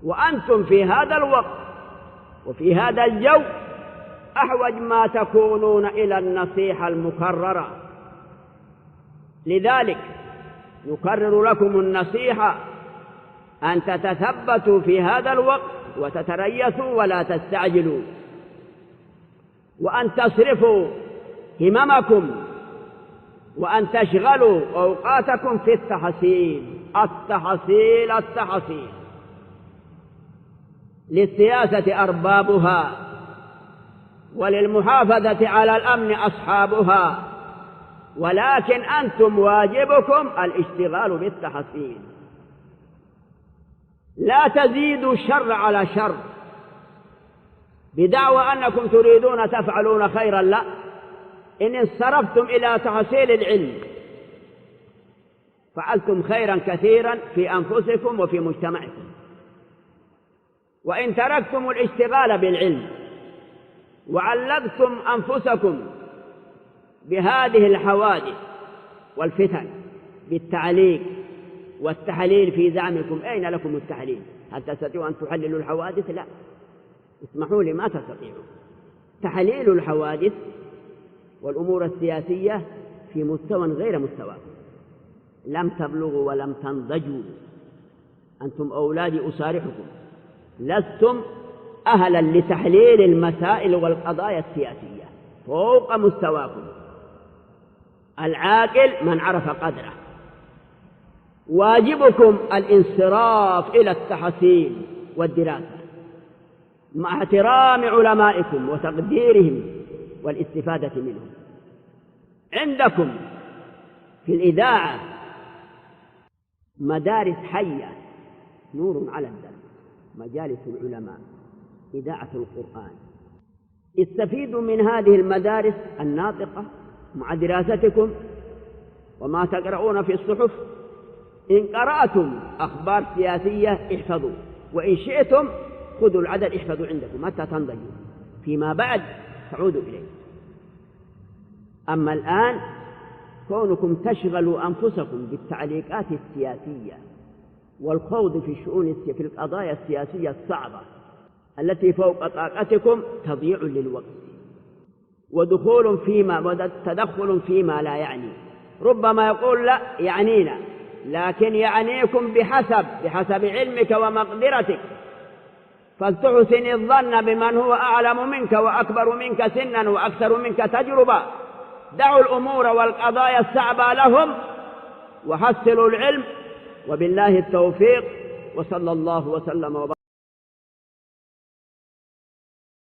وأنتم في هذا الوقت وفي هذا الجو أحوج ما تكونون إلى النصيحة المكررة. لذلك نكرر لكم النصيحة أن تتثبتوا في هذا الوقت وتتريثوا ولا تستعجلوا، وأن تصرفوا هممكم وأن تشغلوا أوقاتكم في التحصيل. للسياسة أربابها، وللمحافظة على الأمن أصحابها، ولكن أنتم واجبكم الاشتغال بالتحصيل. لا تزيدوا الشر على شر بدعوى أنكم تريدون تفعلون خيرا، لا، إن انصرفتم إلى تحصيل العلم فعلتم خيرا كثيرا في أنفسكم وفي مجتمعكم. وإن تركتم الاشتغال بالعلم وعلقتم أنفسكم بهذه الحوادث والفتن بالتعليق والتحليل في زعمكم، أين لكم التحليل؟ هل تستطيعوا أن تحللوا الحوادث؟ لا، اسمحوا لي، ما تستطيعوا. تحليل الحوادث والأمور السياسية في مستوى غير مستواكم، لم تبلغوا ولم تنضجوا. أنتم أولادي أصارحكم، لستم أهلا لتحليل المسائل والقضايا السياسية فوق مستواكم. العاقل من عرف قدره. واجبكم الانصراف إلى التحصيل والدراسة مع احترام علمائكم وتقديرهم والاستفادة منهم. عندكم في الإذاعة مدارس حية نور على الدرب، مجالس العلماء، إذاعة القرآن. استفيدوا من هذه المدارس الناطقة مع دراستكم وما تقرؤون في الصحف. إن قرأتم أخبار سياسية احفظوا، وإن شئتم خذوا العدد احفظوا عندكم حتى تنضجوا، فيما بعد تعودوا إليه. أما الآن كونكم تشغلوا أنفسكم بالتعليقات السياسية والخوض في القضايا السياسية الصعبة التي فوق طاقتكم تضييع للوقت وتدخل فيما لا يعني. ربما يقول لا يعنينا، لكن يعنيكم بحسب علمك ومقدرتك، فلتحسن الظن بمن هو أعلم منك وأكبر منك سنا وأكثر منك تجربة. دعوا الأمور والقضايا الصعبة لهم وحصلوا العلم، وبالله التوفيق، وصلى الله وسلم وبارك.